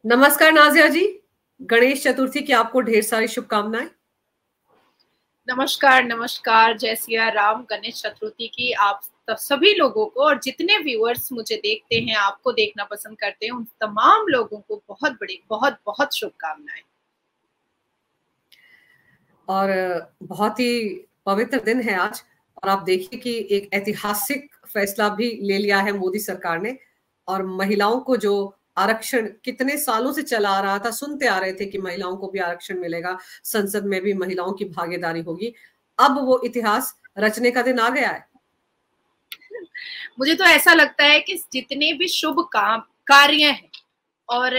नमस्कार नाजिया जी। गणेश चतुर्थी की आपको ढेर सारी शुभकामनाएं। नमस्कार नमस्कार, जय सिया राम। गणेश चतुर्थी की आप सभी लोगों को और जितने व्यूअर्स मुझे देखते हैं, आपको देखना पसंद करते हैं, उन तमाम लोगों को बहुत बड़ी बहुत बहुत शुभकामनाएं। और बहुत ही पवित्र दिन है आज। और आप देखिए कि एक ऐतिहासिक फैसला भी ले लिया है मोदी सरकार ने। और महिलाओं को जो आरक्षण कितने सालों से चला आ रहा था, सुनते आ रहे थे कि महिलाओं को भी आरक्षण मिलेगा, संसद में भी महिलाओं की भागीदारी होगी, अब वो इतिहास रचने का दिन आ गया है। मुझे तो ऐसा लगता है कि जितने भी शुभ काम कार्य हैं और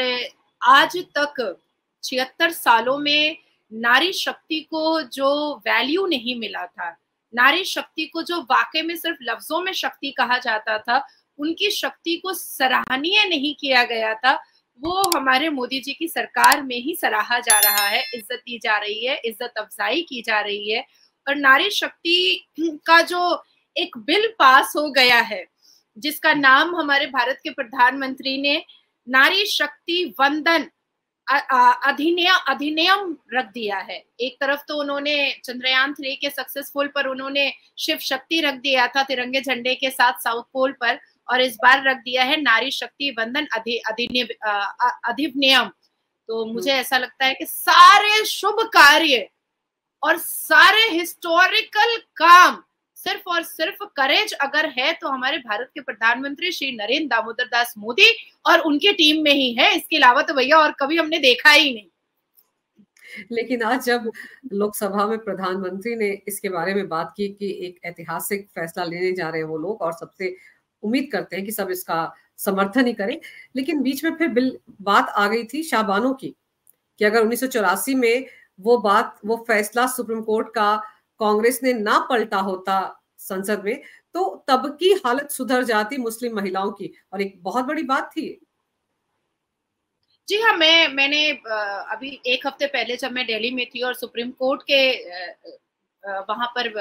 आज तक 76 सालों में नारी शक्ति को जो वैल्यू नहीं मिला था, नारी शक्ति को जो वाकई में सिर्फ लफ्जों में शक्ति कहा जाता था, उनकी शक्ति को सराहनीय नहीं किया गया था, वो हमारे मोदी जी की सरकार में ही सराहा जा रहा है, इज्जत दी जा रही है, इज्जत अफजाई की जा रही है। और नारी शक्ति का जो एक बिल पास हो गया है, जिसका नाम हमारे भारत के प्रधानमंत्री ने नारी शक्ति वंदन अधिनियम रख दिया है। एक तरफ तो उन्होंने चंद्रयान 3 के सक्सेसफुल पर उन्होंने शिव शक्ति रख दिया था तिरंगे झंडे के साथ साउथ पोल पर, और इस बार रख दिया है नारी शक्ति वंदन अधिनियम। तो मुझे ऐसा लगता है कि सारे शुभ कार्य और सारे हिस्टोरिकल काम सिर्फ और सिर्फ करेज अगर है तो हमारे भारत के प्रधानमंत्री श्री नरेंद्र दामोदर दास मोदी और उनकी टीम में ही है। इसके अलावा तो भैया और कभी हमने देखा ही नहीं। लेकिन आज जब लोकसभा में प्रधानमंत्री ने इसके बारे में बात की कि एक ऐतिहासिक फैसला लेने जा रहे हैं वो लोग, और सबसे उम्मीद करते हैं कि सब इसका समर्थन ही करें, लेकिन बीच में फिर बात आ गई थी शाहबानो की कि अगर 1984 में वो फैसला सुप्रीम कोर्ट का कांग्रेस ने ना पलटा होता संसद में, तो तब की हालत सुधर जाती मुस्लिम महिलाओं की, और एक बहुत बड़ी बात थी। जी हाँ, मैंने अभी एक हफ्ते पहले जब मैं दिल्ली में थी और सुप्रीम कोर्ट के वहां पर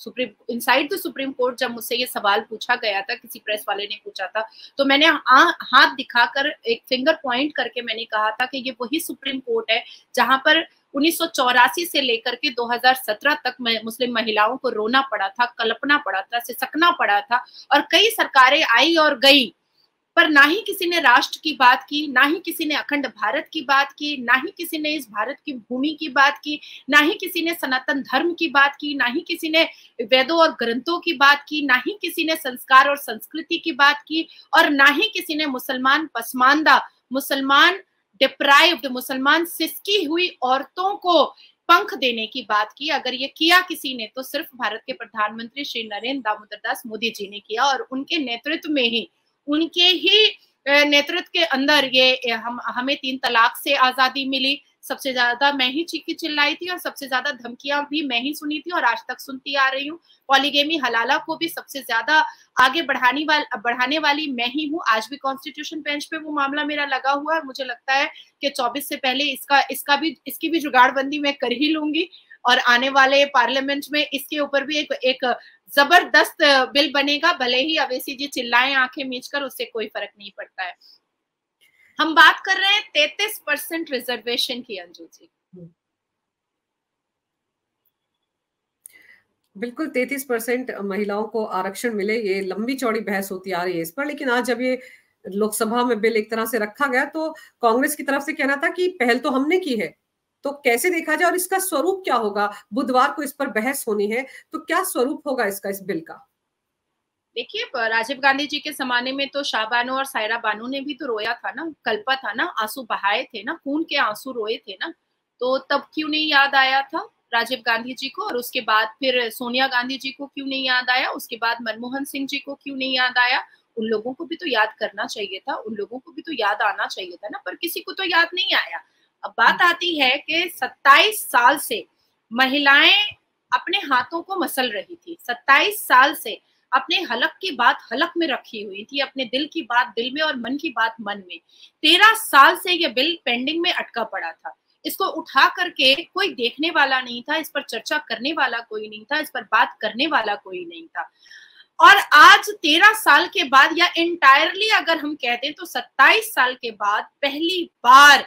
supreme inside the supreme court जब मुझसे ये सवाल पूछा गया था, किसी प्रेस वाले ने पूछा था, तो मैंने हाथ दिखाकर एक फिंगर पॉइंट करके मैंने कहा था कि ये वही सुप्रीम कोर्ट है जहां पर 1984 से लेकर के 2017 तक मुस्लिम महिलाओं को रोना पड़ा था, कल्पना पड़ा था, सिसकना पड़ा था, और कई सरकारें आई और गई, पर ना ही किसी ने राष्ट्र की बात की, ना ही किसी ने अखंड भारत की बात की, ना ही किसी ने इस भारत की भूमि की बात की, ना ही किसी ने सनातन धर्म की बात की, ना ही किसी ने वेदों और ग्रंथों की बात की, ना ही किसी ने संस्कार और संस्कृति की बात की, और ना ही किसी ने मुसलमान पसमानदा, मुसलमान डिप्राइव्ड, मुसलमान सिसकी हुई औरतों को पंख देने की बात की। अगर ये किया किसी ने तो सिर्फ भारत के प्रधानमंत्री श्री नरेंद्र दामोदर दास मोदी जी ने किया, और उनके नेतृत्व में ही, उनके ही नेतृत्व के अंदर ये हमें 3 तलाक से आजादी मिली। सबसे ज्यादा मैं ही चीखी चिल्लाई थी और सबसे ज्यादा धमकियां भी मैं ही सुनी थी और आज तक सुनती आ रही हूँ। पॉलीगेमी हलाला को भी सबसे ज्यादा आगे बढ़ाने वाली मैं ही हूँ। आज भी कॉन्स्टिट्यूशन बेंच पे वो मामला मेरा लगा हुआ है। मुझे लगता है कि 24 से पहले इसकी भी जुगाड़बंदी मैं कर ही लूंगी, और आने वाले पार्लियामेंट में इसके ऊपर भी एक जबरदस्त बिल बनेगा। भले ही अवैसी जी चिल्लाएं आंखें मीचकर, उससे कोई फर्क नहीं पड़ता है। हम बात कर रहे हैं 33% रिजर्वेशन की, अंजू जी। बिल्कुल 33% महिलाओं को आरक्षण मिले, ये लंबी चौड़ी बहस होती आ रही है इस पर, लेकिन आज जब ये लोकसभा में बिल एक तरह से रखा गया तो कांग्रेस की तरफ से कहना था कि पहल तो हमने की है, तो कैसे देखा जाए और इसका स्वरूप क्या होगा। बुधवार को इस पर बहस होनी है, तो क्या स्वरूप होगा इसका, इस बिल का? देखिए, राजीव गांधी जी के जमाने में तो शाहबानो और सायरा बानो ने भी तो रोया था ना, कल्पा था ना, आंसू बहाए थे ना, खून के आंसू रोए थे ना। तो तब क्यों नहीं याद आया था राजीव गांधी जी को, और उसके बाद फिर सोनिया गांधी जी को क्यों नहीं याद आया, उसके बाद मनमोहन सिंह जी को क्यों नहीं याद आया। उन लोगों को भी तो याद करना चाहिए था, उन लोगों को भी तो याद आना चाहिए था ना, पर किसी को तो याद नहीं आया। अब बात आती है कि 27 साल से महिलाएं अपने हाथों को मसल रही थी, 27 साल से अपने हलक की बात हलक में रखी हुई थी, अपने दिल की बात दिल में और मन की बात मन में। 13 साल से ये बिल पेंडिंग में अटका पड़ा था। इसको उठा करके कोई देखने वाला नहीं था, इस पर चर्चा करने वाला कोई नहीं था, इस पर बात करने वाला कोई नहीं था। और आज 13 साल के बाद, या इंटायरली अगर हम कहते हैं तो 27 साल के बाद पहली बार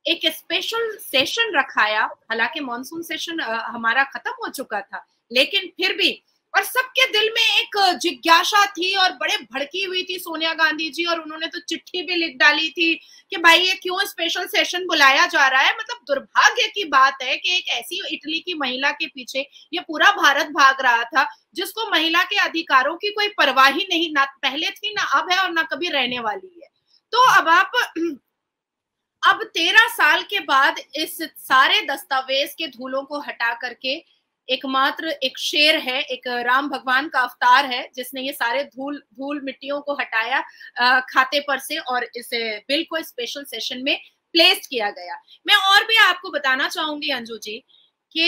एक स्पेशल सेशन रखाया। हालांकि मॉनसून सेशन हमारा खत्म हो चुका था, लेकिन फिर भी, और सबके दिल में एक जिज्ञासा थी और बड़े भड़की हुई थी सोनिया गांधी जी, और उन्होंने तो चिट्ठी भी लिख डाली थी कि भाई ये क्यों स्पेशल सेशन बुलाया जा रहा है। मतलब दुर्भाग्य की बात है कि एक ऐसी इटली की महिला के पीछे ये पूरा भारत भाग रहा था, जिसको महिला के अधिकारों की कोई परवाह ही नहीं, ना पहले थी, ना अब है, और ना कभी रहने वाली है। तो अब 13 साल के बाद इस सारे दस्तावेज के धूलों को हटा करके एकमात्र एक शेर है, एक राम भगवान का अवतार है, जिसने ये सारे धूल मिट्टियों को हटाया खाते पर से, और इस बिल को स्पेशल सेशन में प्लेस किया गया। मैं और भी आपको बताना चाहूंगी अंजू जी कि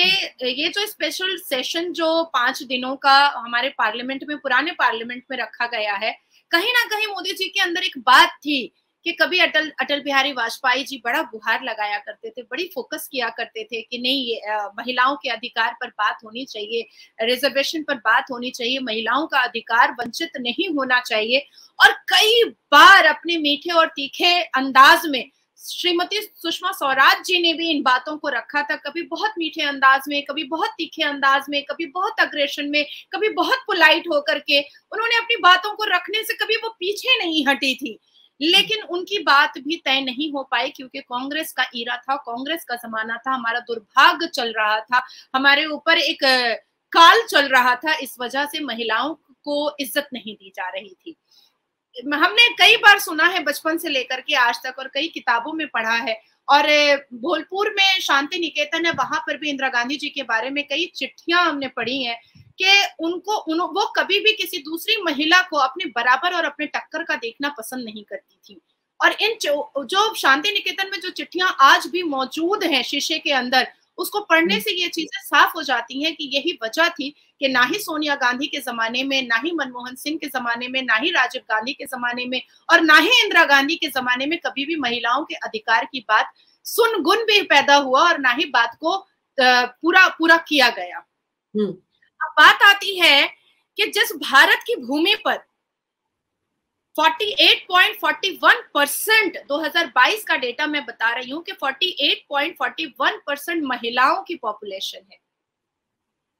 ये जो स्पेशल सेशन जो 5 दिनों का हमारे पार्लियामेंट में, पुराने पार्लियामेंट में रखा गया है, कहीं ना कहीं मोदी जी के अंदर एक बात थी कि कभी अटल बिहारी वाजपेयी जी बड़ा गुहार लगाया करते थे, बड़ी फोकस किया करते थे कि नहीं, महिलाओं के अधिकार पर बात होनी चाहिए, रिजर्वेशन पर बात होनी चाहिए, महिलाओं का अधिकार वंचित नहीं होना चाहिए। और कई बार अपने मीठे और तीखे अंदाज में श्रीमती सुषमा स्वराज जी ने भी इन बातों को रखा था, कभी बहुत मीठे अंदाज में, कभी बहुत तीखे अंदाज में, कभी बहुत अग्रेशन में, कभी बहुत पोलाइट होकर के उन्होंने अपनी बातों को रखने से कभी वो पीछे नहीं हटी थी। लेकिन उनकी बात भी तय नहीं हो पाई, क्योंकि कांग्रेस का ईरा था, कांग्रेस का जमाना था, हमारा दुर्भाग्य चल रहा था, हमारे ऊपर एक काल चल रहा था। इस वजह से महिलाओं को इज्जत नहीं दी जा रही थी। हमने कई बार सुना है बचपन से लेकर के आज तक, और कई किताबों में पढ़ा है, और भोलपुर में शांति निकेतन है, वहां पर भी इंदिरा गांधी जी के बारे में कई चिट्ठियां हमने पढ़ी हैं कि वो कभी भी किसी दूसरी महिला को अपने बराबर और अपने टक्कर का देखना पसंद नहीं करती थी। और इन जो शांति निकेतन में जो चिट्ठियां आज भी मौजूद हैं शीशे के अंदर, उसको पढ़ने से ये चीजें साफ हो जाती हैं कि यही वजह थी कि ना ही सोनिया गांधी के जमाने में, ना ही मनमोहन सिंह के जमाने में, ना ही राजीव गांधी के जमाने में, और ना ही इंदिरा गांधी के जमाने में कभी भी महिलाओं के अधिकार की बात सुनगुन भी पैदा हुआ, और ना ही बात को पूरा किया गया। अब बात आती है कि जिस भारत की भूमि पर 48.41% 2022 का डेटा मैं बता रही हूं कि 48.41% महिलाओं की पॉपुलेशन है,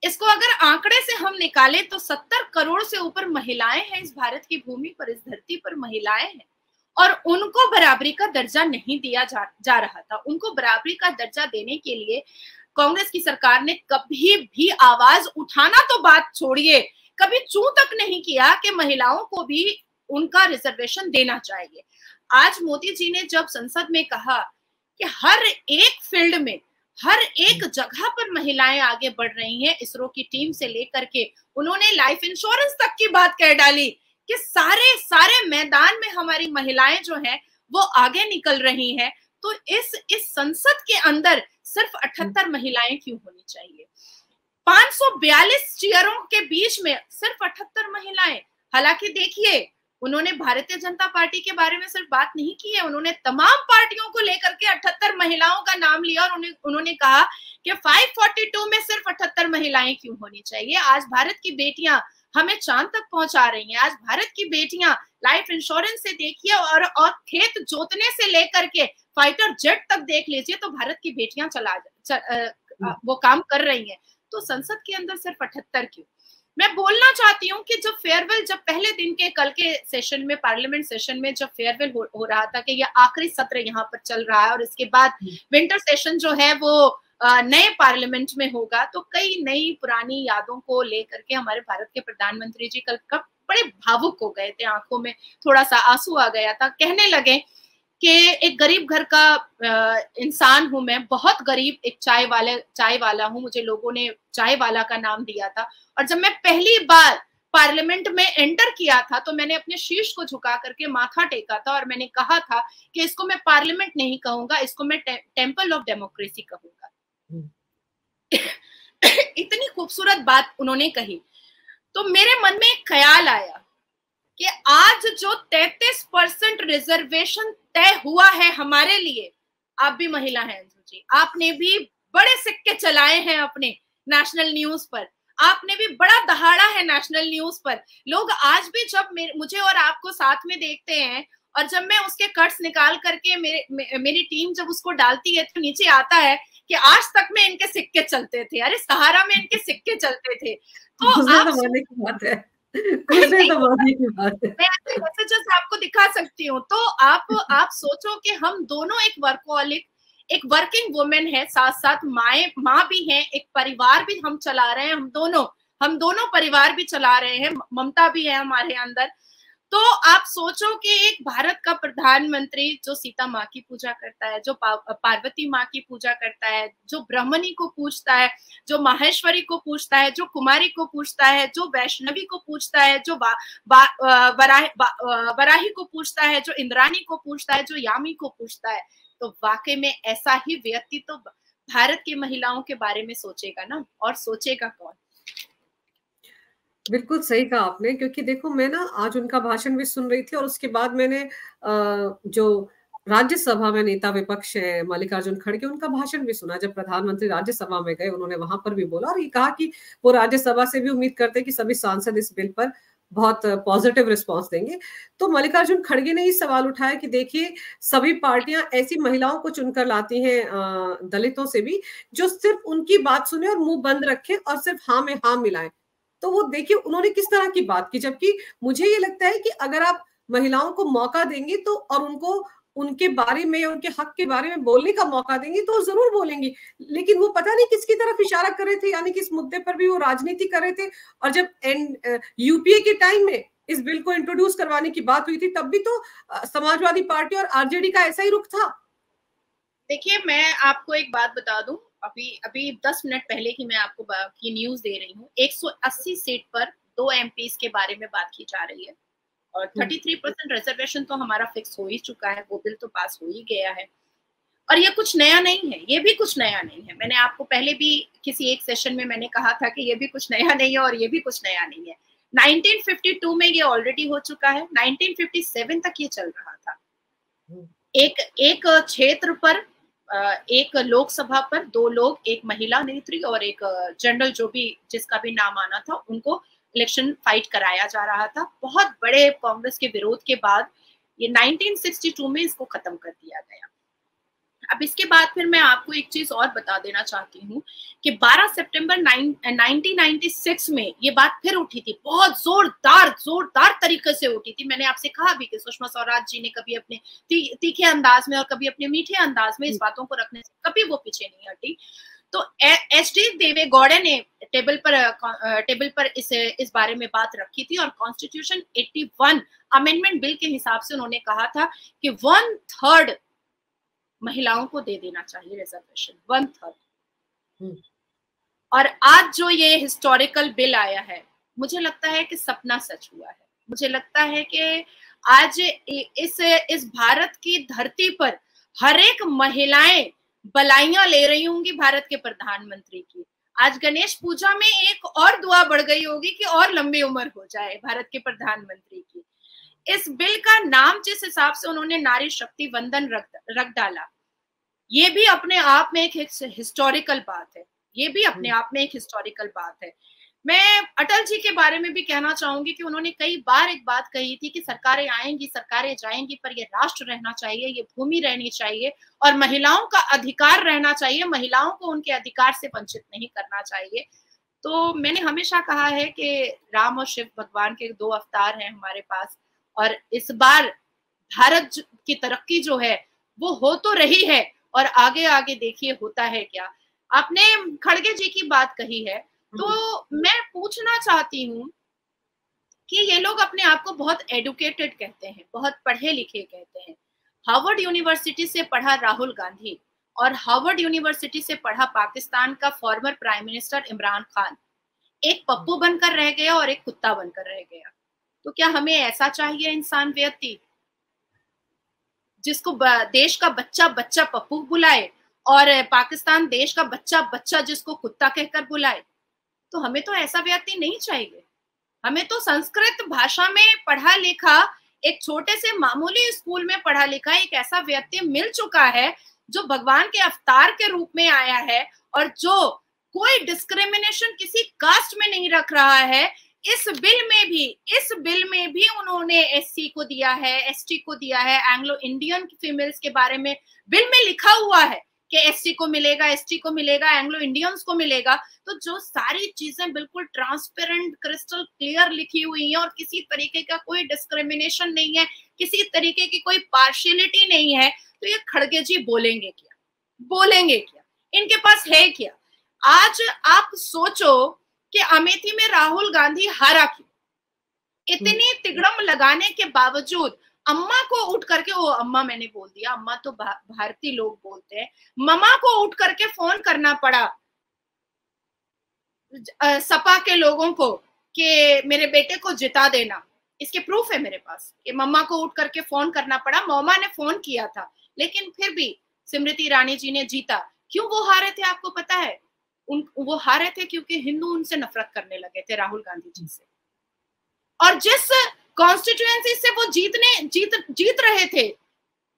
इसको अगर आंकड़े से हम निकालें तो 70 करोड़ से ऊपर महिलाएं हैं इस भारत की भूमि पर, इस धरती पर महिलाएं हैं, और उनको बराबरी का दर्जा नहीं दिया जा रहा था। उनको बराबरी का दर्जा देने के लिए कांग्रेस की सरकार ने कभी भी आवाज उठाना तो बात छोड़िए, कभी चू तक नहीं किया कि महिलाओं को भी उनका रिजर्वेशन देना चाहिए। आज मोदी जी ने जब संसद में कहा कि हर एक फील्ड में, हर एक जगह पर महिलाएं आगे बढ़ रही हैं, इसरो की टीम से लेकर के उन्होंने लाइफ इंश्योरेंस तक की बात कह डाली कि सारे मैदान में हमारी महिलाएं जो हैं वो आगे निकल रही हैं, तो इस संसद के अंदर सिर्फ 78 महिलाएं क्यों होनी चाहिए? 542 चेयरों के बीच में सिर्फ 78 महिलाएं। हालांकि देखिए, उन्होंने भारतीय जनता पार्टी के बारे में सिर्फ बात नहीं की है, उन्होंने तमाम पार्टियों को लेकर के 78 महिलाओं का नाम लिया, और उन्होंने कहा कि 542 में सिर्फ 78 महिलाएं क्यों होनी चाहिए। आज भारत की बेटियां हमें चांद तक पहुंचा रही हैं। आज भारत की बेटियां लाइफ इंश्योरेंस से देखिए, और खेत जोतने से लेकर के फाइटर जेट तक देख लीजिए, तो भारत की बेटियां वो काम कर रही हैं। तो संसद के अंदर सिर्फ 78 क्यों? मैं बोलना चाहती हूँ कि जब पहले दिन के कल के सेशन में, पार्लियामेंट सेशन में जब फेयरवेल हो रहा था कि यह आखिरी सत्र यहाँ पर चल रहा है और इसके बाद विंटर सेशन जो है वो नए पार्लियामेंट में होगा, तो कई नई पुरानी यादों को लेकर के हमारे भारत के प्रधानमंत्री जी कल बड़े भावुक हो गए थे, आंखों में थोड़ा सा आंसू आ गया था। कहने लगे कि एक गरीब घर का इंसान हूं मैं, बहुत गरीब, एक चाय वाला हूं, मुझे लोगों ने चाय वाला का नाम दिया था, और जब मैं पहली बार पार्लियामेंट में एंटर किया था तो मैंने अपने शीश को झुका करके माथा टेका था, और मैंने कहा था कि इसको मैं पार्लियामेंट नहीं कहूंगा, इसको मैं टेम्पल ऑफ डेमोक्रेसी कहूंगा। इतनी खूबसूरत बात उन्होंने कही, तो मेरे मन में एक ख्याल आया कि आज जो 33% रिजर्वेशन तय हुआ है हमारे लिए, आप भी महिला हैं अंजू जी, आपने भी बड़े सिक्के चलाए हैं अपने नेशनल न्यूज पर, आपने भी बड़ा दहाड़ा है नेशनल न्यूज पर। लोग आज भी जब मुझे और आपको साथ में देखते हैं और जब मैं उसके कट्स निकाल करके मेरी टीम जब उसको डालती है तो नीचे आता है कि आज तक में इनके सिक्के चलते थे, अरे सहारा में इनके सिक्के चलते थे। तो गुजरे जमाने की बात है, गुजरे जमाने की बात है। मैं ऐसे मैसेजेस आपको दिखा सकती हूँ। तो आप सोचो कि हम दोनों एक वर्कहॉलिक, एक वर्किंग वुमेन है, साथ साथ माँ भी हैं, एक परिवार भी हम चला रहे हैं, हम दोनों परिवार भी चला रहे हैं, ममता भी है हमारे अंदर। तो आप सोचो कि एक भारत का प्रधानमंत्री जो सीता माँ की पूजा करता है, जो पार्वती माँ की पूजा करता है, जो ब्रह्मणी को पूजता है, जो माहेश्वरी को पूजता है, जो कुमारी को पूजता है, जो वैष्णवी को पूजता है, जो वराही को पूजता है, जो इंद्राणी को पूजता है, जो यामी को पूजता है, तो वाकई में ऐसा ही व्यक्ति तो भारत की महिलाओं के बारे में सोचेगा ना, और सोचेगा कौन। बिल्कुल सही कहा आपने, क्योंकि देखो मैं ना आज उनका भाषण भी सुन रही थी और उसके बाद मैंने जो राज्यसभा में नेता विपक्ष है मल्लिकार्जुन खड़गे, उनका भाषण भी सुना। जब प्रधानमंत्री राज्यसभा में गए, उन्होंने वहां पर भी बोला और ये कहा कि वो राज्यसभा से भी उम्मीद करते हैं कि सभी सांसद इस बिल पर बहुत पॉजिटिव रिस्पांस देंगे। तो मल्लिकार्जुन खड़गे ने ये सवाल उठाया कि देखिए सभी पार्टियां ऐसी महिलाओं को चुनकर लाती हैं दलितों से भी, जो सिर्फ उनकी बात सुने और मुंह बंद रखे और सिर्फ हाँ में हाँ मिलाएं। तो वो देखिए उन्होंने किस तरह की बात की, जबकि मुझे ये लगता है कि अगर आप महिलाओं को मौका देंगे तो और उनको उनके बारे में, उनके हक के बारे में बोलने का मौका देंगे तो जरूर बोलेंगी। लेकिन वो पता नहीं किसकी तरफ इशारा कर रहे थे, यानी किस मुद्दे पर भी वो राजनीति कर रहे थे। और जब यूपीए के टाइम में इस बिल को इंट्रोड्यूस करवाने की बात हुई थी, तब भी तो समाजवादी पार्टी और आरजेडी का ऐसा ही रुख था। देखिए मैं आपको एक बात बता दूं, अभी 10 मिनट पहले की मैं आपको की न्यूज दे रही हूँ। 180 सीट पर 2 एमपीज के बारे में बात की जा रही है और 33% रिजर्वेशन तो हमारा फिक्स हो ही चुका है, वो बिल तो पास हो ही गया है। और ये कुछ नया नहीं है, ये भी कुछ नया नहीं है। मैंने आपको पहले भी किसी एक सेशन में मैंने कहा था कि ये भी कुछ नया नहीं है और ये भी कुछ नया नहीं है। 1952 में ये ऑलरेडी हो चुका है, 1957 तक ये चल रहा था। एक क्षेत्र पर, एक लोकसभा पर 2 लोग, एक महिला नेत्री और एक जनरल जो भी जिसका भी नाम आना था, उनको इलेक्शन फाइट कराया जा रहा था। बहुत बड़े कांग्रेस के विरोध के बाद ये 1962 में इसको खत्म कर दिया गया। अब इसके बाद फिर मैं आपको एक चीज और बता देना चाहती हूँ कि 12 सितंबर 1996 में ये बात फिर उठी थी, बहुत जोरदार तरीके से उठी थी। मैंने आपसे कहा भी कि सुषमा स्वराज जी ने कभी अपने तीखे अंदाज में और कभी अपने मीठे अंदाज में इस बातों को रखने से कभी वो पीछे नहीं हटी। तो एच.डी. देवे गौड़े ने टेबल पर इस बारे में बात रखी थी और कॉन्स्टिट्यूशन 81 अमेंडमेंट बिल के हिसाब से उन्होंने कहा था कि 1/3 महिलाओं को दे देना चाहिए रिजर्वेशन, 1/3। और आज जो ये हिस्टोरिकल बिल आया है, मुझे लगता है कि सपना सच हुआ है। मुझे लगता है कि आज इस भारत की धरती पर हर एक महिलाएं बलाइयां ले रही होंगी भारत के प्रधानमंत्री की। आज गणेश पूजा में एक और दुआ बढ़ गई होगी कि और लंबी उम्र हो जाए भारत के प्रधानमंत्री की। इस बिल का नाम जिस हिसाब से उन्होंने नारी शक्ति वंदन रख डाला, ये भी अपने आप में एक हिस्टोरिकल बात है। ये भी अपने आप में एक हिस्टोरिकल बात है। मैं अटल जी के बारे में भी कहना चाहूंगी कि उन्होंने कई बार एक बात कही थी कि सरकारें आएंगी, सरकारें जाएंगी, पर ये राष्ट्र रहना चाहिए, ये भूमि रहनी चाहिए और महिलाओं का अधिकार रहना चाहिए। महिलाओं को उनके अधिकार से वंचित नहीं करना चाहिए। तो मैंने हमेशा कहा है कि राम और शिव भगवान के 2 अवतार हैं हमारे पास, और इस बार भारत की तरक्की जो है वो हो तो रही है, और आगे आगे देखिए होता है क्या। आपने खड़गे जी की बात कही है, तो मैं पूछना चाहती हूँ कि ये लोग अपने आप को बहुत एडुकेटेड कहते हैं, बहुत पढ़े लिखे कहते हैं। हार्वर्ड यूनिवर्सिटी से पढ़ा राहुल गांधी और हार्वर्ड यूनिवर्सिटी से पढ़ा पाकिस्तान का former prime minister Imran Khan, एक पप्पू बनकर रह गया और एक कुत्ता बनकर रह गया। तो क्या हमें ऐसा चाहिए इंसान व्यक्ति जिसको देश का बच्चा बच्चा पप्पू बुलाए और पाकिस्तान देश का बच्चा बच्चा जिसको कुत्ता कहकर बुलाए? तो हमें तो ऐसा व्यक्ति नहीं चाहिए। हमें तो संस्कृत भाषा में पढ़ा लिखा, एक छोटे से मामूली स्कूल में पढ़ा लिखा एक ऐसा व्यक्ति मिल चुका है जो भगवान के अवतार के रूप में आया है और जो कोई डिस्क्रिमिनेशन किसी कास्ट में नहीं रख रहा है। इस बिल में भी उन्होंने एससी को दिया है, एसटी को दिया है, एंग्लो इंडियन फीमेल्स के बारे में बिल में लिखा हुआ है कि एससी को मिलेगा, एसटी को मिलेगा, एंग्लो इंडियंस को मिलेगा। तो जो सारी चीजें बिल्कुल ट्रांसपेरेंट क्रिस्टल क्लियर लिखी हुई हैं और किसी तरीके का कोई डिस्क्रिमिनेशन नहीं है, किसी तरीके की कोई पार्शियलिटी नहीं है, तो ये खड़गे जी बोलेंगे क्या? इनके पास है क्या? आज आप सोचो कि अमेठी में राहुल गांधी हारा क्यों? इतनी तिगड़म लगाने के बावजूद अम्मा को उठ करके, वो अम्मा मैंने बोल दिया, अम्मा तो भारतीय लोग बोलते हैं, ममा को उठ करके फोन करना पड़ा सपा के लोगों को कि मेरे बेटे को जिता देना। इसके प्रूफ है मेरे पास कि मम्मा को उठ करके फोन करना पड़ा, मम्मा ने फोन किया था, लेकिन फिर भी स्मृति ईरानी जी ने जीता। क्यों वो हारे थे आपको पता है? वो हारे थे क्योंकि हिंदू उनसे नफरत करने लगे थे, राहुल गांधी जी से। और जिस कॉन्स्टिट्यूएंसी से वो जीत रहे थे,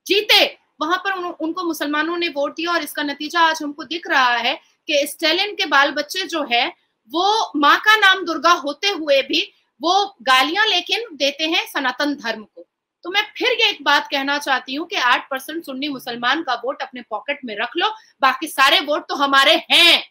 जीते, वहां पर उनको मुसलमानों ने वोट दिया। और इसका नतीजा आज हमको दिख रहा है कि स्टालिन के बाल बच्चे जो है वो माँ का नाम दुर्गा होते हुए भी वो गालियां लेकिन देते हैं सनातन धर्म को। तो मैं फिर ये एक बात कहना चाहती हूँ कि 8% सुन्नी मुसलमान का वोट अपने पॉकेट में रख लो, बाकी सारे वोट तो हमारे हैं।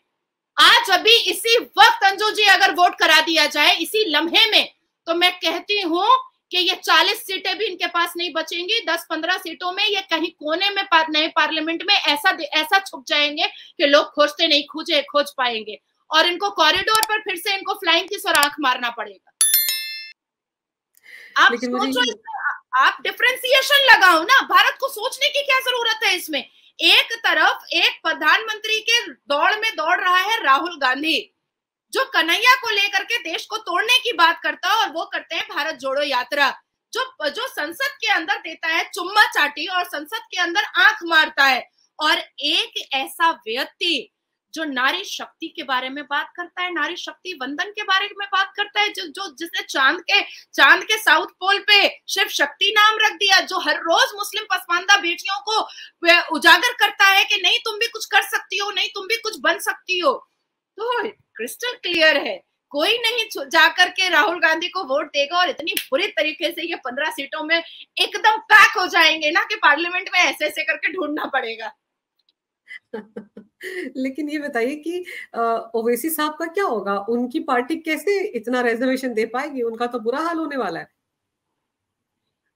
आज अभी इसी वक्त अंजू जी अगर वोट करा दिया जाए इसी लम्हे में, तो मैं कहती हूँ कि ये 40 सीटें भी इनके पास नहीं बचेंगी। 10-15 सीटों में ये कहीं कोने में नए पार्लियामेंट में ऐसा छुप जाएंगे कि लोग खोजते नहीं खोज पाएंगे, और इनको कॉरिडोर पर फिर से इनको फ्लाइंग किस और आंख मारना पड़ेगा। आप सोचो, आप डिफरेंशिएशन लगाओ ना। भारत को सोचने की क्या जरूरत है इसमें? एक तरफ एक प्रधानमंत्री के दौड़ में दौड़ रहा है राहुल गांधी, जो कन्हैया को लेकर के देश को तोड़ने की बात करता है, और वो करते हैं भारत जोड़ो यात्रा, जो संसद के अंदर देता है चुम्मा चाटी और संसद के अंदर आंख मारता है। और एक ऐसा व्यक्ति जो नारी शक्ति के बारे में बात करता है, नारी शक्ति वंदन के बारे में बात करता है, जिसने चांद के साउथ पोल पे शिव शक्ति नाम रख दिया, जो हर रोज मुस्लिम पसमानदा बेटियों को उजागर करता है कि नहीं तुम भी कुछ कर सकती हो, नहीं तुम भी कुछ बन सकती हो। तो क्रिस्टल क्लियर है, कोई नहीं जाकर के राहुल गांधी को वोट देगा, और इतनी बुरी तरीके से ये 15 सीटों में एकदम पैक हो जाएंगे ना कि पार्लियामेंट में ऐसे करके ढूंढना पड़ेगा। लेकिन ये बताइए कि ओवैसी साहब का क्या होगा? उनकी पार्टी कैसे इतना रिजर्वेशन दे पाएगी? उनका तो बुरा हाल होने वाला है।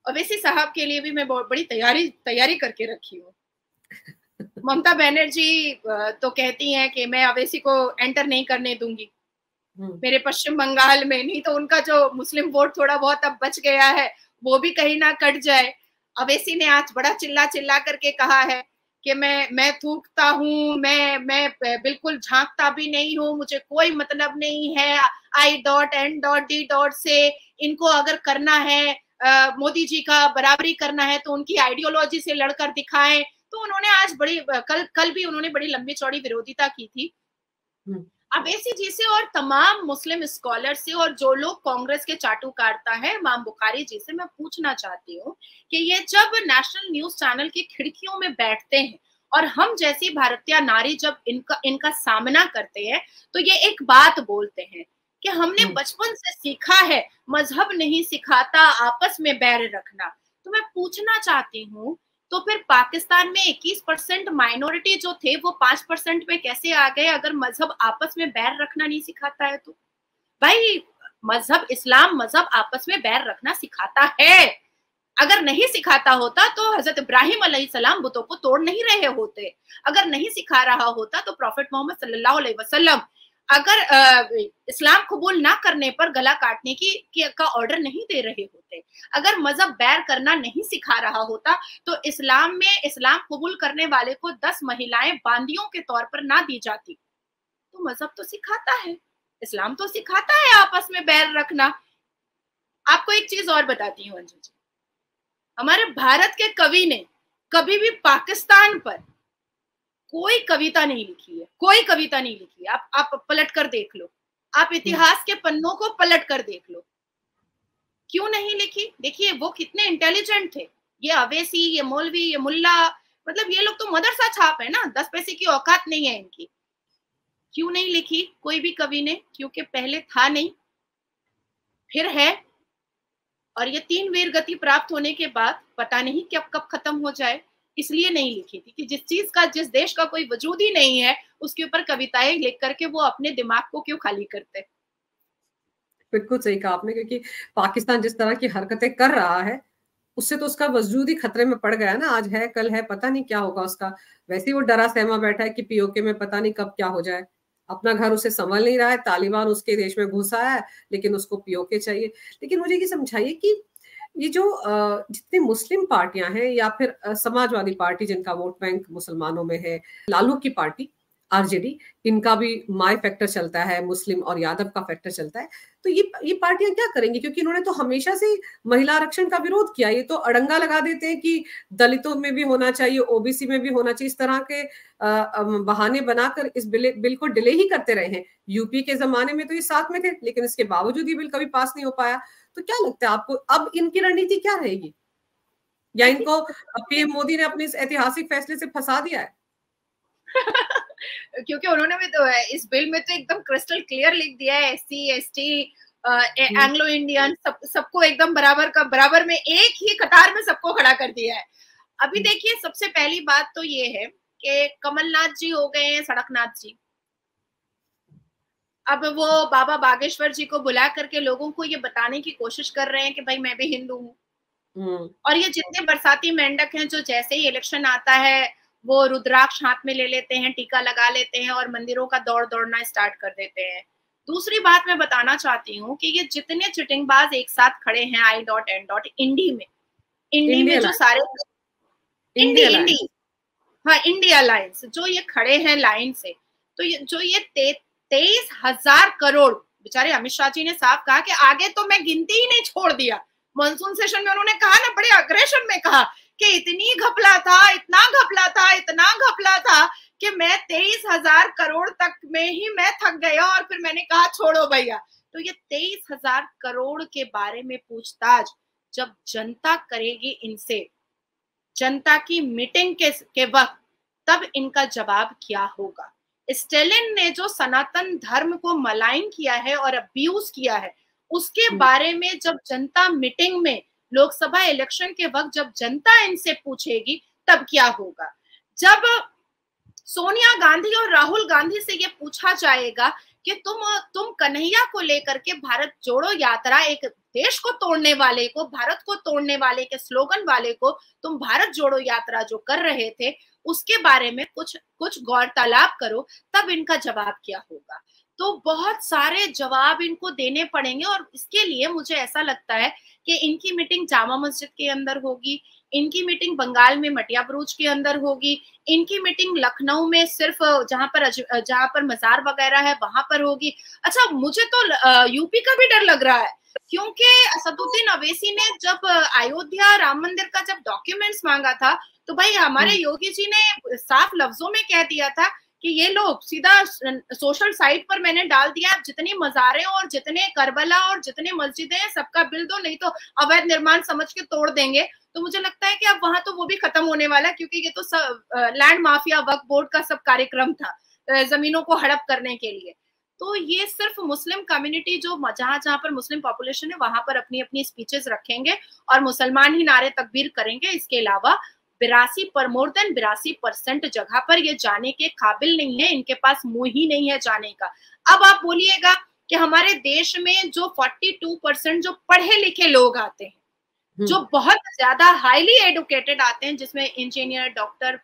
ओवैसी साहब के लिए भी मैं बहुत बड़ी तैयारी करके रखी हूँ। ममता बनर्जी तो कहती हैं कि मैं ओवैसी को एंटर नहीं करने दूंगी मेरे पश्चिम बंगाल में, नहीं तो उनका जो मुस्लिम वोट थोड़ा बहुत अब बच गया है वो भी कहीं ना कट जाए। ओवैसी ने आज बड़ा चिल्ला करके कहा है कि मैं थूकता हूँ, मैं बिल्कुल झांकता भी नहीं हूँ, मुझे कोई मतलब नहीं है I.N.D. से। इनको अगर करना है मोदी जी का बराबरी करना है तो उनकी आइडियोलॉजी से लड़कर दिखाएं। तो उन्होंने आज कल भी उन्होंने बड़ी लंबी चौड़ी विरोधिता की थी ओवैसी जी से और तमाम मुस्लिम स्कॉलर से, और जो लोग कांग्रेस के चाटुकारता है इमाम बुखारी जी से मैं पूछना चाहती हूँ कि ये जब नेशनल न्यूज चैनल की खिड़कियों में बैठते हैं और हम जैसी भारतीय नारी जब इनका सामना करते हैं तो ये एक बात बोलते हैं कि हमने बचपन से सीखा है मजहब नहीं सिखाता आपस में बैर रखना। तो मैं पूछना चाहती हूँ, तो फिर पाकिस्तान में 21% माइनॉरिटी जो थे वो 5% में कैसे आ गए अगर मजहब आपस में बैर रखना नहीं सिखाता है? तो भाई मजहब इस्लाम मजहब आपस में बैर रखना सिखाता है। अगर नहीं सिखाता होता तो हजरत इब्राहिम अलैहिस्सलाम बुतों को तोड़ नहीं रहे होते। अगर नहीं सिखा रहा होता तो प्रॉफिट मोहम्मद सल्लल्लाहु अलैहि वसल्लम अगर इस्लाम कबूल ना करने पर गला काटने का ऑर्डर नहीं दे रहे होते। अगर मजहब बैर करना नहीं सिखा रहा होता तो इस्लाम में इस्लाम कबूल करने वाले को 10 महिलाएं बांदियों के तौर पर ना दी जाती। तो मजहब तो सिखाता है, इस्लाम तो सिखाता है आपस में बैर रखना। आपको एक चीज और बताती हूँ अंजू जी, हमारे भारत के कवि ने कभी भी पाकिस्तान पर कोई कविता नहीं लिखी है, कोई कविता नहीं लिखी है। आप पलट कर देख लो, आप इतिहास के पन्नों को पलट कर देख लो, क्यों नहीं लिखी? देखिए वो कितने इंटेलिजेंट थे। ये ओवैसी, ये मौलवी, ये मुल्ला, मतलब ये लोग तो मदरसा छाप है ना, 10 पैसे की औकात नहीं है इनकी। क्यों नहीं लिखी कोई भी कवि ने? क्योंकि पहले था नहीं, फिर है, और ये 3 वीर गति प्राप्त होने के बाद पता नहीं कि अब कब खत्म हो जाए, इसलिए नहीं लिखी थी कि जिस चीज का, जिस देश का कोई वजूद ही नहीं है, उसके ऊपर कविताएं लिख करके वो अपने दिमाग को क्यों खाली करते। बिल्कुल सही कहा आपने, क्योंकि पाकिस्तान जिस तरह की हरकतें कर रहा है उससे तो उसका वजूद ही खतरे में पड़ गया ना। आज है कल है, पता नहीं क्या होगा उसका। वैसे ही वो डरा सहमा बैठा है कि पीओके में पता नहीं कब क्या हो जाए। अपना घर उसे संभल नहीं रहा है, तालिबान उसके देश में घुसा है, लेकिन उसको पीओके चाहिए। लेकिन मुझे ये समझाइए कि ये जो जितनी मुस्लिम पार्टियां हैं या फिर समाजवादी पार्टी जिनका वोट बैंक मुसलमानों में है, लालू की पार्टी आरजेडी, इनका भी माई फैक्टर चलता है, मुस्लिम और यादव का फैक्टर चलता है। तो ये पार्टियां क्या करेंगी? क्योंकि इन्होंने तो हमेशा से महिला आरक्षण का विरोध किया। ये तो अड़ंगा लगा देते हैं कि दलितों में भी होना चाहिए, ओबीसी में भी होना चाहिए। इस तरह के बहाने बनाकर इस बिल को डिले ही करते रहे हैं। यूपी के जमाने में तो ये साथ में थे, लेकिन इसके बावजूद ये बिल कभी पास नहीं हो पाया। तो क्या लगता है आपको, अब इनकी रणनीति क्या रहेगी? या इनको पीएम मोदी ने अपने इस ऐतिहासिक फैसले से फंसा दिया है? क्योंकि उन्होंने भी तो इस बिल में तो एकदम क्रिस्टल क्लियर लिख दिया है, SC ST एंग्लो इंडियन सबको एकदम बराबर में एक ही कतार में सबको खड़ा कर दिया है। अभी देखिए, सबसे पहली बात तो ये है कि कमलनाथ जी हो गए हैं सड़कनाथ जी। अब वो बाबा बागेश्वर जी को बुला करके लोगों को ये बताने की कोशिश कर रहे हैं कि भाई मैं भी हिंदू हूँ। और ये जितने बरसाती मेंढक हैं जो जैसे ही इलेक्शन आता है वो रुद्राक्ष हाथ में ले लेते हैं, टीका लगा लेते हैं और मंदिरों का दौड़ना स्टार्ट कर देते हैं। दूसरी बात मैं बताना चाहती हूँ कि ये जितने चिटिंगबाज एक साथ खड़े हैं इंडी में जो सारे इंडी हाँ इंडिया लाइन्स जो ये खड़े हैं लाइन से, तो ये 23,000 करोड़, बेचारे अमित शाह जी ने साफ कहा कि आगे तो मैं गिनती ही नहीं छोड़ दिया। मानसून सेशन में उन्होंने कहा ना, बड़े अग्रेशन में कहा कि इतना घपला था कि मैं 23,000 करोड़ तक में ही मैं थक गया और फिर मैंने कहा छोड़ो भैया। तो ये 23,000 करोड़ के बारे में पूछताछ जब जनता करेगी इनसे, जनता की मीटिंग के वक्त, तब इनका जवाब क्या होगा। स्टेलिन ने जो सनातन धर्म को मलाइन किया है और अब्यूज किया है, उसके बारे में जब जनता मीटिंग में लोकसभा इलेक्शन के वक्त जब जनता इनसे पूछेगी, तब क्या होगा। जब सोनिया गांधी और राहुल गांधी से ये पूछा जाएगा कि तुम कन्हैया को लेकर के भारत जोड़ो यात्रा, एक देश को तोड़ने वाले को, भारत को तोड़ने वाले के स्लोगन वाले को तुम भारत जोड़ो यात्रा जो कर रहे थे, उसके बारे में कुछ गौर तलाब करो, तब इनका जवाब क्या होगा। तो बहुत सारे जवाब इनको देने पड़ेंगे और इसके लिए मुझे ऐसा लगता है कि इनकी मीटिंग जामा मस्जिद के अंदर होगी, इनकी मीटिंग बंगाल में मटिया बुरुज के अंदर होगी, इनकी मीटिंग लखनऊ में सिर्फ जहां पर मजार वगैरह है वहां पर होगी। अच्छा, मुझे तो यूपी का भी डर लग रहा है, क्योंकि असदुद्दीन अवैसी ने जब अयोध्या राम मंदिर का जब डॉक्यूमेंट्स मांगा था, तो भाई हमारे योगी जी ने साफ लफ्जों में कह दिया था कि ये लोग सीधा सोशल साइट पर मैंने डाल दिया, जितनी मजारें और जितने करबला और जितने मस्जिदें हैं सबका बिल दो, नहीं तो अवैध निर्माण समझ के तोड़ देंगे। तो मुझे लगता है कि अब वहां तो वो भी खत्म होने वाला है, क्योंकि ये तो लैंड माफिया वक्फ बोर्ड का सब कार्यक्रम था जमीनों को हड़प करने के लिए। तो ये सिर्फ मुस्लिम कम्युनिटी जो जहां पर मुस्लिम पॉपुलेशन है वहां पर अपनी अपनी स्पीचेस रखेंगे और मुसलमान ही नारे तकबीर करेंगे। इसके अलावा मोर देन 82% जगह पर ये जाने के काबिल नहीं है, इनके पास मुंह ही नहीं है जाने का। अब आप बोलिएगा कि हमारे देश में जो 42% जो पढ़े लिखे लोग आते हैं, जो बहुत ज्यादा हाईली एडुकेटेड आते हैं, जिसमें इंजीनियर, डॉक्टर,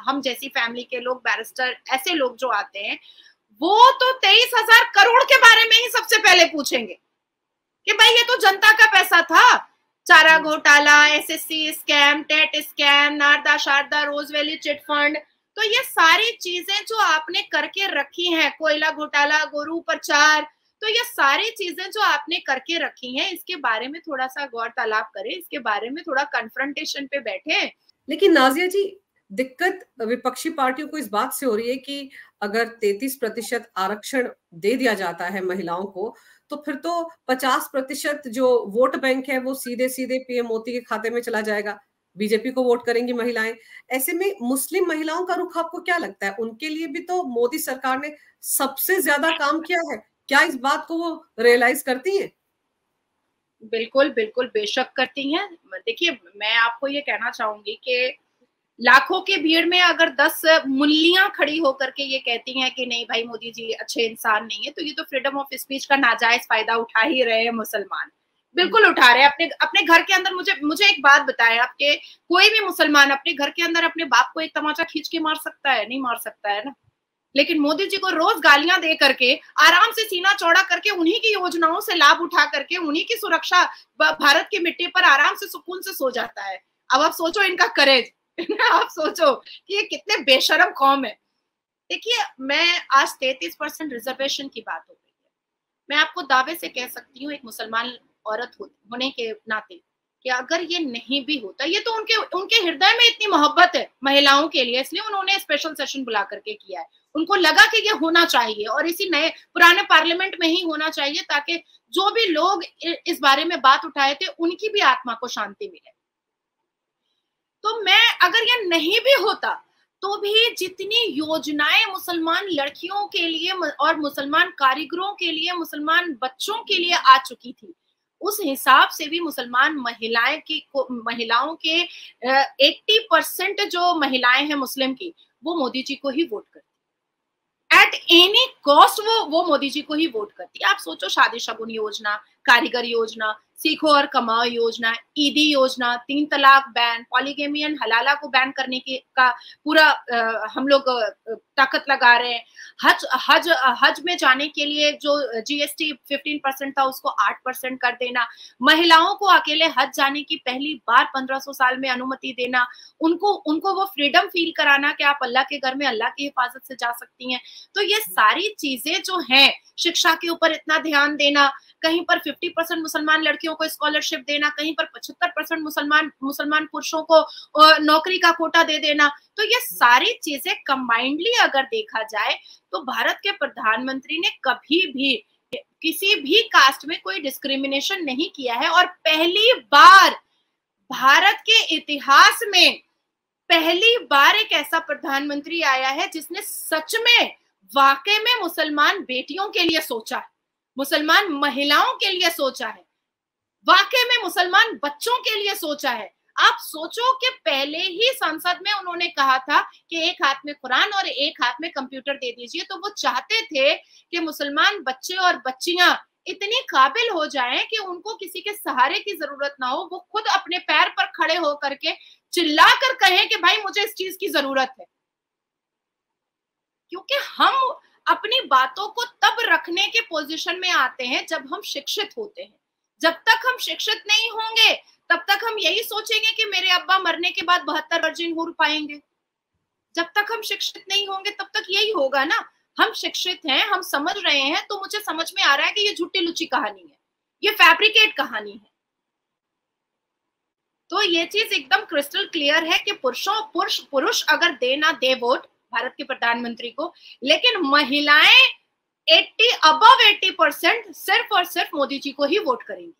हम जैसी फैमिली के लोग, बैरिस्टर, ऐसे लोग जो आते हैं, वो तो 23,000 करोड़ के बारे में ही सबसे पहले पूछेंगे कि भाई ये तो जनता का पैसा था। चारा घोटाला, SSC scam, TET scam, Narada Saradha, Rose Valley chit fund, तो ये सारी चीजें जो आपने करके रखी हैं, कोयला घोटाला, गोरू प्रचार, तो ये सारी चीजें जो आपने करके रखी हैं, इसके बारे में थोड़ा सा गौर तलाब करें, इसके बारे में थोड़ा कन्फ्रंटेशन पे बैठे। लेकिन नाजिया जी, दिक्कत विपक्षी पार्टियों को इस बात से हो रही है कि अगर 33% आरक्षण दे दिया जाता है महिलाओं को, तो फिर तो 50% जो वोट बैंक है वो सीधे सीधे पीएम मोदी के खाते में चला जाएगा। बीजेपी को वोट करेंगी महिलाएं। ऐसे में मुस्लिम महिलाओं का रुख आपको क्या लगता है? उनके लिए भी तो मोदी सरकार ने सबसे ज्यादा काम किया है, क्या इस बात को वो रियलाइज करती हैं? बिल्कुल बिल्कुल, बेशक करती हैं। देखिए, मैं आपको ये कहना चाहूंगी कि लाखों की भीड़ में अगर 10 मुल्लियां खड़ी होकर के ये कहती हैं कि नहीं भाई मोदी जी अच्छे इंसान नहीं है, तो ये तो फ्रीडम ऑफ स्पीच का नाजायज फायदा उठा ही रहे हैं मुसलमान। बिल्कुल उठा रहे हैं। अपने अपने घर के अंदर, मुझे एक बात बताएं, आपके कोई भी मुसलमान अपने घर के अंदर अपने बाप को एक तमाचा खींच के मार सकता है? नहीं मार सकता है ना। लेकिन मोदी जी को रोज गालियां दे करके, आराम से सीना चौड़ा करके, उन्हीं की योजनाओं से लाभ उठा करके, उन्हीं की सुरक्षा, भारत की मिट्टी पर आराम से सुकून से सो जाता है। अब आप सोचो इनका करेज आप सोचो कि ये कितने बेशरम कौम है। देखिए, मैं आज 33% रिजर्वेशन की बात हो रही है। मैं आपको दावे से कह सकती हूँ, एक मुसलमान औरत होने के नाते, कि अगर ये नहीं भी होता, ये तो उनके हृदय में इतनी मोहब्बत है महिलाओं के लिए, इसलिए उन्होंने स्पेशल सेशन बुला करके किया है। उनको लगा कि ये होना चाहिए और इसी नए पुराने पार्लियामेंट में ही होना चाहिए, ताकि जो भी लोग इस बारे में बात उठाए थे उनकी भी आत्मा को शांति मिले। तो मैं, अगर ये नहीं भी होता तो भी जितनी योजनाएं मुसलमान लड़कियों के लिए और मुसलमान कारीगरों के लिए, मुसलमान बच्चों के लिए आ चुकी थी, उस हिसाब से भी मुसलमान महिलाओं के 80% जो महिलाएं हैं मुस्लिम की, वो मोदी जी को ही वोट करती, एट एनी कॉस्ट वो मोदी जी को ही वोट करती है। आप सोचो, शादी शगुन योजना, कारीगर योजना, सीखो और कमाओ योजना, ईदी योजना, 3 तलाक बैन, पॉलीगेमी एंड हलाला को बैन करने का पूरा हम लोग ताकत लगा रहे हैं। हज में जाने के लिए जो जीएसटी 15% था उसको 8% कर देना, महिलाओं को अकेले हज जाने की पहली बार 1500 साल में अनुमति देना, उनको वो फ्रीडम फील कराना कि आप अल्लाह के घर में अल्लाह की हिफाजत से जा सकती हैं। तो ये सारी चीजें जो हैं, शिक्षा के ऊपर इतना ध्यान देना, कहीं पर 50% मुसलमान लड़कियों को स्कॉलरशिप देना, कहीं पर 75% मुसलमान पुरुषों को नौकरी का कोटा दे देना, तो ये सारी चीजें कंबाइंडली अगर देखा जाए तो भारत के प्रधानमंत्री ने कभी भी किसी भी कास्ट में कोई डिस्क्रिमिनेशन नहीं किया है। और पहली बार भारत के इतिहास में पहली बार एक ऐसा प्रधानमंत्री आया है जिसने सच में वाकई में मुसलमान बेटियों के लिए सोचा है, मुसलमान महिलाओं के लिए सोचा है, वाकई में मुसलमान बच्चों के लिए सोचा है। आप सोचो कि पहले ही संसद में उन्होंने कहा था कि एक हाथ में कुरान और एक हाथ में कंप्यूटर दे दीजिए। तो वो चाहते थे कि मुसलमान बच्चे और बच्चियां इतनी काबिल हो जाएं कि उनको किसी के सहारे की जरूरत ना हो, वो खुद अपने पैर पर खड़े होकर के चिल्ला कर कहें कि भाई मुझे इस चीज की जरूरत है। क्योंकि हम अपनी बातों को तब रखने के पोजीशन में आते हैं जब हम शिक्षित होते हैं। जब तक हम शिक्षित नहीं होंगे तब तक हम यही सोचेंगे कि मेरे अब्बा मरने के बाद 72 वर्जिन हूर पाएंगे। जब तक हम शिक्षित नहीं होंगे तब तक यही होगा ना। हम शिक्षित हैं, हम समझ रहे हैं, तो मुझे समझ में आ रहा है कि ये झूठी लुच्ची कहानी है, ये फैब्रिकेट कहानी है। तो ये चीज एकदम क्रिस्टल क्लियर है कि पुरुष अगर दे ना दे वोट भारत के प्रधानमंत्री को, लेकिन महिलाएं 80% सिर्फ और सिर्फ मोदी जी को ही वोट करेंगी।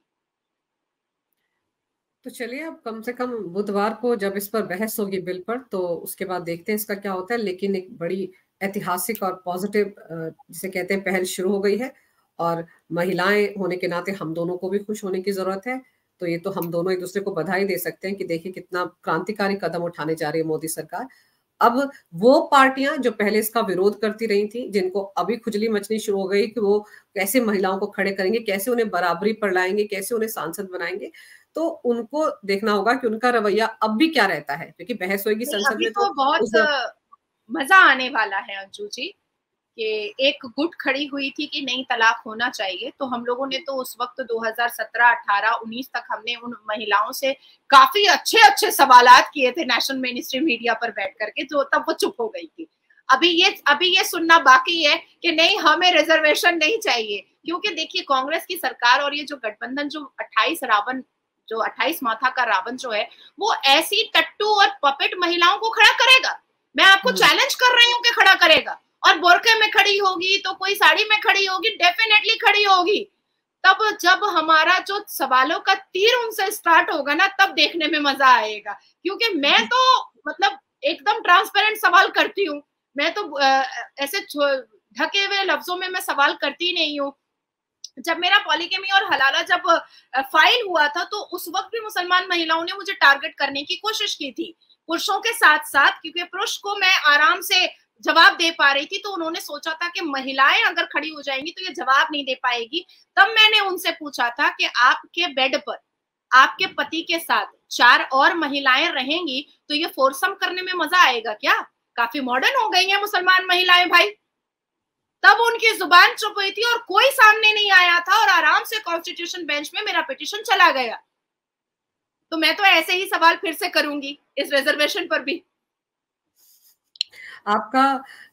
तो चलिए, अब कम से कम बुधवार को जब इस पर बहस होगी बिल पर, तो उसके बाद देखते हैं इसका क्या होता है। लेकिन एक बड़ी ऐतिहासिक और पॉजिटिव जिसे कहते हैं पहल शुरू हो गई है, और महिलाएं होने के नाते हम दोनों को भी खुश होने की जरूरत है। तो ये तो हम दोनों एक दूसरे को बधाई दे सकते हैं कि देखिए कितना क्रांतिकारी कदम उठाने जा रही है मोदी सरकार। अब वो पार्टियां जो पहले इसका विरोध करती रही थी, जिनको अभी खुजली मचनी शुरू हो गई कि वो कैसे महिलाओं को खड़े करेंगे, कैसे उन्हें बराबरी पर लाएंगे, कैसे उन्हें सांसद बनाएंगे, तो उनको देखना होगा कि उनका रवैया अब भी क्या रहता है। क्योंकि बहस होगी संसद में, तो बहुत मजा आने वाला है अंजू जी, कि एक गुट खड़ी हुई थी कि नहीं तलाक होना चाहिए। तो हम लोगों ने तो उस वक्त 2017, 18, 19 तक हमने उन महिलाओं से काफी अच्छे सवालात किए थे नेशनल मेनस्ट्रीम मीडिया पर बैठ करके, जो तब वो चुप हो गई थी। अभी ये सुनना बाकी है कि नहीं हमें रिजर्वेशन नहीं चाहिए। क्योंकि देखिए, कांग्रेस की सरकार और ये जो गठबंधन जो 28 माथा का रावण जो है, वो ऐसी टट्टू और पपेट महिलाओं को खड़ा करेगा। मैं आपको चैलेंज कर रही हूँ कि खड़ा करेगा। और बोरके में खड़ी होगी तो कोई साड़ी में खड़ी होगी, डेफिनेटली खड़ी होगी। तब जब हमारा जो सवालों का तीर उनसे स्टार्ट होगा ना, तब देखने में मजा आएगा। क्योंकि मैं तो मतलब एकदम ट्रांसपेरेंट सवाल करती हूँ, मैं तो ऐसे ढके हुए लफ्जों में मैं सवाल करती नहीं हूँ। जब मेरा पॉलीगेमी और हलाला जब फाइल हुआ था, तो उस वक्त भी मुसलमान महिलाओं ने मुझे टारगेट करने की कोशिश की थी, पुरुषों के साथ साथ, क्योंकि पुरुष को मैं आराम से जवाब दे पा रही थी, तो उन्होंने सोचा था कि महिलाएं अगर खड़ी हो जाएंगी तो ये जवाब नहीं दे पाएगी। तब मैंने उनसे पूछा था कि आपके बेड पर आपके पति के साथ 4 और महिलाएं रहेंगी तो ये फोरसम करने में मजा आएगा क्या? काफी मॉडर्न हो गई हैं मुसलमान महिलाएं भाई। तब उनकी जुबान चुप हुई थी और कोई सामने नहीं आया था, और आराम से कॉन्स्टिट्यूशन बेंच में मेरा पिटीशन चला गया। तो मैं तो ऐसे ही सवाल फिर से करूंगी इस रिजर्वेशन पर भी। आपका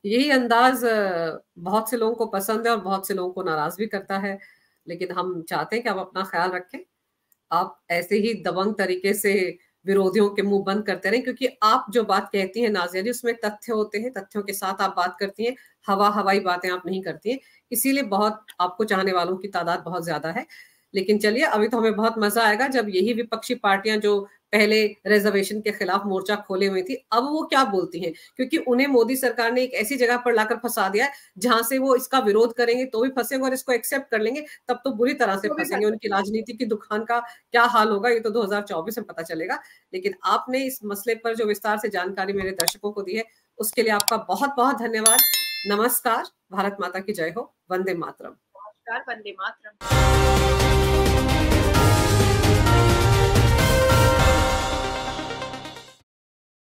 यही अंदाज बहुत से लोगों को पसंद है और बहुत से लोगों को नाराज भी करता है, लेकिन हम चाहते हैं कि आप अपना ख्याल रखें, आप ऐसे ही दबंग तरीके से विरोधियों के मुंह बंद करते रहें, क्योंकि आप जो बात कहती हैं नाज़िया जी, उसमें तथ्य होते हैं, तथ्यों के साथ आप बात करती हैं, हवाई बातें आप नहीं करती हैं, इसीलिए बहुत आपको चाहने वालों की तादाद बहुत ज्यादा है। लेकिन चलिए, अभी तो हमें बहुत मजा आएगा जब यही विपक्षी पार्टियां जो पहले रिजर्वेशन के खिलाफ मोर्चा खोले हुए थी, अब वो क्या बोलती हैं, क्योंकि उन्हें मोदी सरकार ने एक ऐसी जगह पर लाकर फंसा दिया है जहां से वो इसका विरोध करेंगे तो भी फंसेंगे और इसको एक्सेप्ट कर लेंगे तब तो बुरी तरह से फंसेंगे। उनकी राजनीति की दुकान का क्या हाल होगा ये तो 2024 में पता चलेगा। लेकिन आपने इस मसले पर जो विस्तार से जानकारी मेरे दर्शकों को दी है, उसके लिए आपका बहुत बहुत धन्यवाद। नमस्कार, भारत माता की जय हो, वंदे मातरम। नमस्कार, वंदे मातरम।